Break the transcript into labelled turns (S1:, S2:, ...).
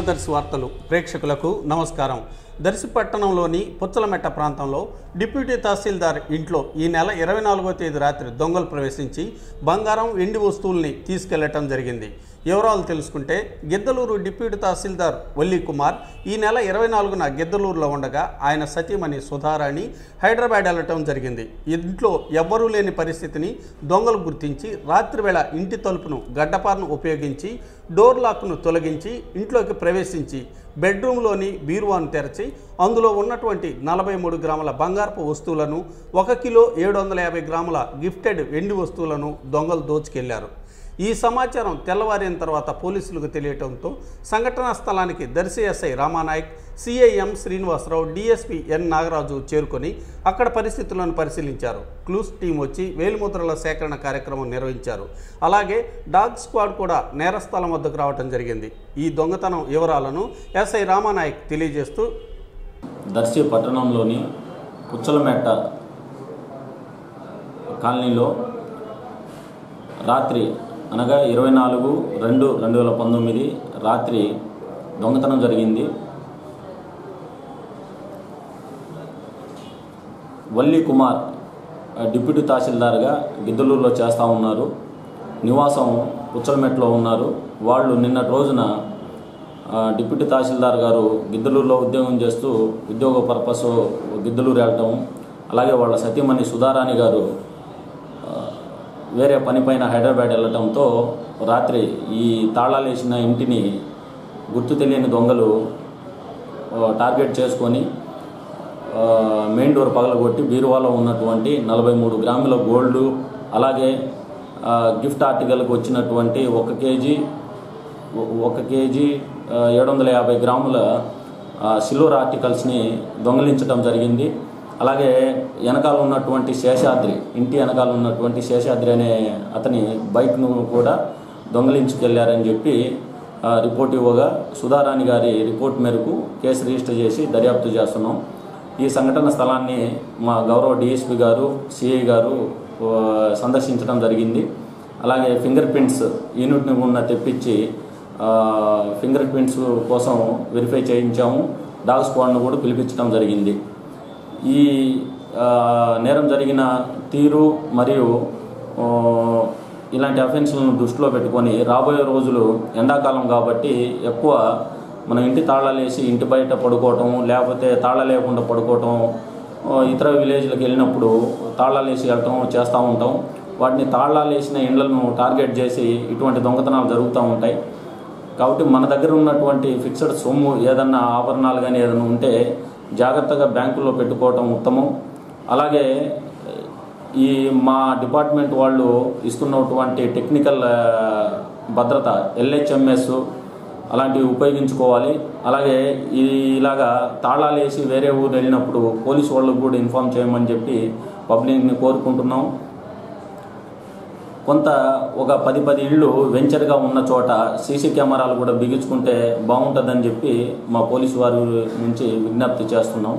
S1: దర్శి వార్తలు ప్రేక్షకులకు నమస్కారం. దర్శి పట్టణంలోని పుచ్చలమెట్ట ప్రాంతంలో డిప్యూటీ తహసీల్దార్ ఇంట్లో ఈ నెల 24వ తేదీ రాత్రి దొంగలు ప్రవేశించి బంగారం, వెండి వస్తువుల్ని తీసుకెళ్లటం జరిగింది. వివరాలు తెలుసుకుంటే గిద్దలూరు డిప్యూటీ తహసీల్దార్ వల్లి కుమార్ ఈ నెల 24న గిద్దలూరులో ఉండగా ఆయన సతీమణి సుధారాణి హైదరాబాద్ వెళ్లటం జరిగింది. ఇంట్లో ఎవ్వరూ లేని పరిస్థితిని దొంగలు గుర్తించి రాత్రివేళ ఇంటి తలుపును గడ్డపారను ఉపయోగించి డోర్ లాక్ను తొలగించి ఇంట్లోకి ప్రవేశించి బెడ్రూమ్లోని బీరువాను తెరచి అందులో ఉన్నటువంటి 43 గ్రాముల బంగారపు వస్తువులను 1 కిలో 750 గ్రాముల గిఫ్టెడ్ వెండి వస్తువులను దొంగలు దోచుకెళ్లారు. ఈ సమాచారం తెల్లవారిన తర్వాత పోలీసులకు తెలియటంతో సంఘటనా స్థలానికి Darsi SI Ramanayak, CI M Srinivasarao, DSP N Nagaraju చేరుకొని అక్కడ పరిస్థితులను పరిశీలించారు. క్లూస్ టీం వచ్చి వేలిముద్రల సేకరణ కార్యక్రమం నిర్వహించారు. అలాగే డాగ్ స్క్వాడ్ కూడా నేరస్థలం వద్దకు రావడం జరిగింది. ఈ దొంగతనం వివరాలను ఎస్ఐ రామానాయక్ తెలియజేస్తూ,
S2: దర్శి పట్టణంలోని పుచ్చలమెట్ట కాలనీలో రాత్రి అనగా 24/2/2019 రాత్రి దొంగతనం జరిగింది. వల్లి కుమార్ డిప్యూటీ తహసీల్దార్గా గిద్దలూరులో చేస్తూ ఉన్నారు. నివాసం పుచ్చలమెట్టలో ఉన్నారు. వాళ్ళు నిన్నటి రోజున డిప్యూటీ తహసీల్దార్ గారు గిద్దలూరులో ఉద్యోగం చేస్తూ ఉద్యోగ పర్పస్ గిద్దలూరు వెళ్ళటం, అలాగే వాళ్ళ సతీమణి సుధారాణి గారు వేరే పనిపైన హైదరాబాద్ వెళ్ళటంతో రాత్రి ఈ తాళాలు వేసిన ఇంటిని గుర్తు తెలియని దొంగలు టార్గెట్ చేసుకొని మెయిన్ డోర్ పగలగొట్టి బీరువాలో ఉన్నటువంటి 43 గ్రాముల గోల్డ్, అలాగే గిఫ్ట్ ఆర్టికల్కి వచ్చినటువంటి 1 కేజీ 750 గ్రాముల సిల్వర్ ఆర్టికల్స్ని దొంగలించడం జరిగింది. అలాగే వెనకాల ఉన్నటువంటి శేషాద్రి, ఇంటి వెనకాల ఉన్నటువంటి శేషాద్రి అనే అతని బైక్ను కూడా దొంగలించుకెళ్లారని చెప్పి రిపోర్ట్ ఇవ్వగా సుధారాణి గారి రిపోర్ట్ మేరకు కేసు రిజిస్టర్ చేసి దర్యాప్తు చేస్తున్నాం. ఈ సంఘటన స్థలాన్ని మా గౌరవ డిఎస్పీ గారు, సిఐ గారు సందర్శించడం జరిగింది. అలాగే ఫింగర్ ప్రింట్స్ యూనిట్ని కూడా తెప్పించి ఫింగర్ ప్రింట్స్ కోసం వెరిఫై చేయించాము. డాగ్ స్క్వాడ్ను కూడా పిలిపించడం జరిగింది. ఈ నేరం జరిగిన తీరు మరియు ఇలాంటి అఫెన్స్లను దృష్టిలో పెట్టుకొని రాబోయే రోజులు ఎండాకాలం కాబట్టి ఎక్కువ మనం ఇంటి తాళాలు వేసి ఇంటి బయట పడుకోవటం, లేకపోతే తాళాలు లేకుండా పడుకోవటం, ఇతర విలేజ్లకు వెళ్ళినప్పుడు తాళాలు వేసి వెళ్ళటం చేస్తూ ఉంటాం. వాటిని తాళాలు వేసిన ఇండ్లను టార్గెట్ చేసి ఇటువంటి దొంగతనాలు జరుగుతూ ఉంటాయి. కాబట్టి మన దగ్గర ఉన్నటువంటి ఫిక్స్డ్ సొమ్ము ఏదన్నా ఆభరణాలు కానీ ఏదైనా ఉంటే జాగ్రత్తగా బ్యాంకుల్లో పెట్టుకోవటం ఉత్తమం. అలాగే ఈ మా డిపార్ట్మెంట్ వాళ్ళు ఇస్తున్నటువంటి టెక్నికల్ భద్రత LHMS అలాంటివి ఉపయోగించుకోవాలి. అలాగే ఇలాగా తాళాలు వేసి వేరే ఊరు వెళ్ళినప్పుడు పోలీసు వాళ్ళకు కూడా ఇన్ఫామ్ చేయమని చెప్పి పబ్లిక్ని కోరుకుంటున్నాం. కొంత ఒక 10 ఇళ్ళు వెంచర్గా ఉన్న చోట సీసీ కెమెరాలు కూడా బిగించుకుంటే బాగుంటుందని చెప్పి మా పోలీసు వారి నుంచి విజ్ఞప్తి చేస్తున్నాం.